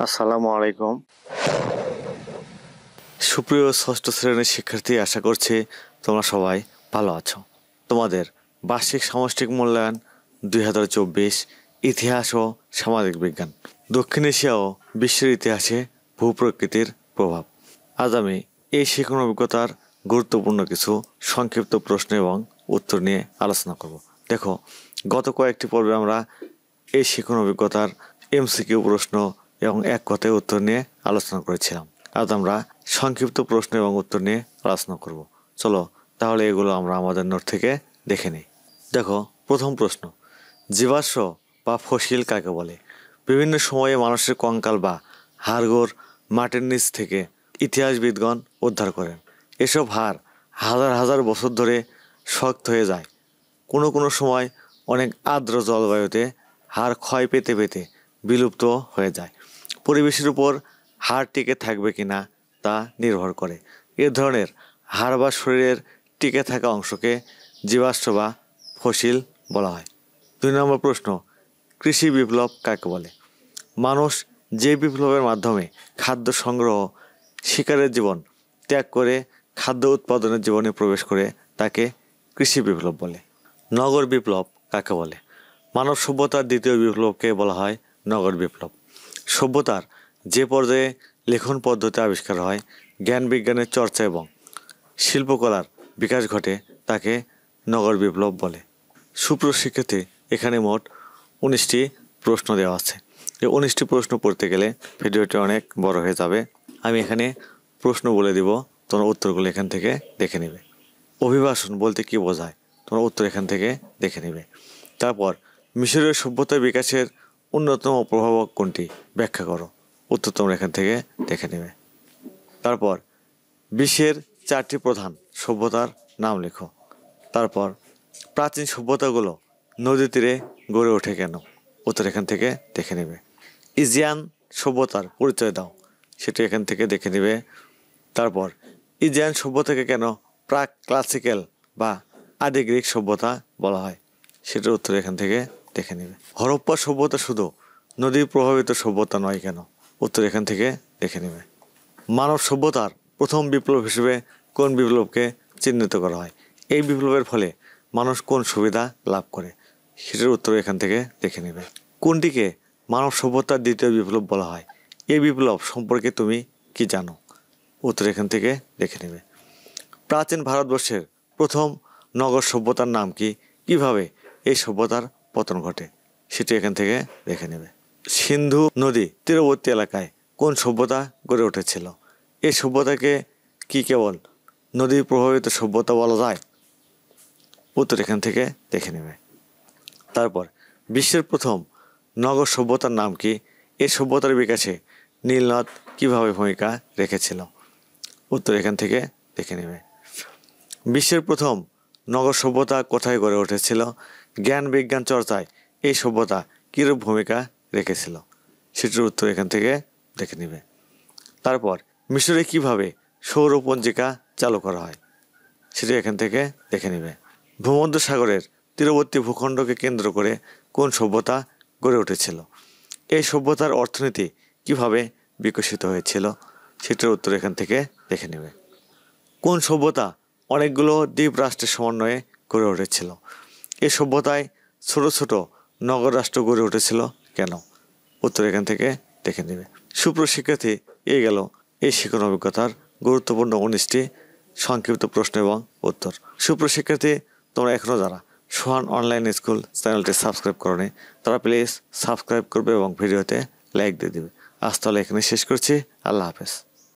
আসসালামু আলাইকুম। সুপ্রিয় ষষ্ঠ শ্রেণীর শিক্ষার্থী, আশা করছি তোমরা সবাই ভালো আছো। তোমাদের বার্ষিক সামষ্টিক মূল্যায়ন 2024 ইতিহাস ও সামাজিক বিজ্ঞান, দক্ষিণ এশিয়া ও বিশ্বের ইতিহাসে ভূপ্রকৃতির প্রভাব। আজ আমি এই শিক্ষণ অভিজ্ঞতার গুরুত্বপূর্ণ কিছু সংক্ষিপ্ত প্রশ্ন এবং উত্তর নিয়ে আলোচনা করব। দেখো, গত কয়েকটি পর্বে আমরা এই শিক্ষণ অভিজ্ঞতার এমসিকিউ প্রশ্ন এবং এক কথায় উত্তর নিয়ে আলোচনা করেছিলাম। আজ আমরা সংক্ষিপ্ত প্রশ্ন এবং উত্তর নিয়ে আলোচনা করব। চলো তাহলে এগুলো আমরা আমাদের নোট থেকে দেখে নিই। দেখো, প্রথম প্রশ্ন, জীবাশ্ম বা ফসিল কাকে বলে? বিভিন্ন সময়ে মানুষের কঙ্কাল বা হাড়গোড় মাটির নিচ থেকে ইতিহাসবিদগণ উদ্ধার করেন। এসব হাড় হাজার হাজার বছর ধরে শক্ত হয়ে যায়। কোনো কোনো সময় অনেক আর্দ্র জলবায়ুতে হাড় ক্ষয় পেতে পেতে বিলুপ্ত হয়ে যায়। পরিবেশের উপর হাড় টিকে থাকবে কিনা তা নির্ভর করে। এ ধরনের হাড় বা শরীরের টিকে থাকা অংশকে জীবাশ্ম বা ফসিল বলা হয়। 2 নম্বর প্রশ্ন, কৃষি বিপ্লব কাকে বলে? মানুষ যে বিপ্লবের মাধ্যমে খাদ্য সংগ্রহ, শিকারের জীবন ত্যাগ করে খাদ্য উৎপাদনের জীবনে প্রবেশ করে তাকে কৃষি বিপ্লব বলে। নগর বিপ্লব কাকে বলে? মানব সভ্যতার দ্বিতীয় বিপ্লবকে বলা হয় নগর বিপ্লব। সভ্যতার যে পর্যায়ে লেখন পদ্ধতি আবিষ্কার হয়, জ্ঞান বিজ্ঞানের চর্চা এবং শিল্পকলার বিকাশ ঘটে, তাকে নগর বিপ্লব বলে। সুপ্রশিক্ষার্থী, এখানে মোট 19টি প্রশ্ন দেওয়া আছে। এই 19টি প্রশ্ন পড়তে গেলে ভিডিওটি অনেক বড় হয়ে যাবে। আমি এখানে প্রশ্ন বলে দিব, তোমরা উত্তরগুলো এখান থেকে দেখে নেবে। অভিবাসন বলতে কি বোঝায়? তোমরা উত্তর এখান থেকে দেখে নেবে। তারপর, মিশরীয় সভ্যতার বিকাশের অন্যতম প্রভাবক কোনটি? ব্যাখ্যা করো। উত্তর তোমরা এখান থেকে দেখে নেবে। তারপর, বিশ্বের 4টি প্রধান সভ্যতার নাম লেখো। তারপর, প্রাচীন সভ্যতাগুলো নদী তীরে গড়ে ওঠে কেন? উত্তর এখান থেকে দেখে নেবে। ইজিয়ান সভ্যতার পরিচয় দাও, সেটা এখান থেকে দেখে নেবে। তারপর, ইজিয়ান সভ্যতাকে কেন প্রাক ক্লাসিক্যাল বা আদি গ্রিক সভ্যতা বলা হয়? সেটার উত্তর এখান থেকে দেখে নেবে। হরপ্পা সভ্যতা শুধু নদী প্রভাবিত সভ্যতা নয় কেন? উত্তর এখান থেকে দেখে নেবে। মানব সভ্যতার প্রথম বিপ্লব হিসেবে কোন বিপ্লবকে চিহ্নিত করা হয়? এই বিপ্লবের ফলে মানুষ কোন সুবিধা লাভ করে? সেটার উত্তর এখান থেকে দেখে নেবে। কোনটিকে মানব সভ্যতার দ্বিতীয় বিপ্লব বলা হয়? এই বিপ্লব সম্পর্কে তুমি কি জানো? উত্তর এখান থেকে দেখে নেবে। প্রাচীন ভারতবর্ষের প্রথম নগর সভ্যতার নাম কি? কিভাবে এই সভ্যতার পতন ঘটে? সেটি এখান থেকে দেখে নেবে। সিন্ধু নদী তীরবর্তী এলাকায় কোন সভ্যতা গড়ে উঠেছিল? এই সভ্যতাকে কি কেবল নদী প্রভাবিত সভ্যতা বলা যায়? উত্তর এখান থেকে দেখে নেবে। তারপর, বিশ্বের প্রথম নগর সভ্যতার নাম কি? এই সভ্যতার বিকাশে নীলনদ কিভাবে ভূমিকা রেখেছিল? উত্তর এখান থেকে দেখে নেবে। বিশ্বের প্রথম নগর সভ্যতা কোথায় গড়ে উঠেছিল? জ্ঞান বিজ্ঞান চর্চায় এই সভ্যতা কীরূপ ভূমিকা রেখেছিল? সেটির উত্তর এখান থেকে দেখে নেবে। তারপর, মিশরে কিভাবে সৌরপঞ্জিকা চালু করা হয়? সেটি এখান থেকে দেখে নেবে। ভূমধ্যসাগরের তীরবর্তী ভূখণ্ডকে কেন্দ্র করে কোন সভ্যতা গড়ে উঠেছিল? এই সভ্যতার অর্থনীতি কিভাবে বিকশিত হয়েছিল? সেটার উত্তর এখান থেকে দেখে নেবে। কোন সভ্যতা অনেকগুলো দ্বীপ রাষ্ট্রের সমন্বয়ে গড়ে উঠেছিল? এই সভ্যতায় ছোট ছোট নগর রাষ্ট্র গড়ে উঠেছিল কেন? উত্তর এখান থেকে দেখে নেবে। সুপ্রশিক্ষার্থী, এই গেল এই শিক্ষণ অভিজ্ঞতার গুরুত্বপূর্ণ 19টি সংক্ষিপ্ত প্রশ্ন এবং উত্তর। সুপ্রশিক্ষার্থী, তোমরা এখনও যারা সোহান অনলাইন স্কুল চ্যানেলটি সাবস্ক্রাইব করোনি, তারা প্লিজ সাবস্ক্রাইব করবে এবং ভিডিওতে লাইক দিয়ে দেবে। আজ তাহলে এখানে শেষ করছি। আল্লাহ হাফেজ।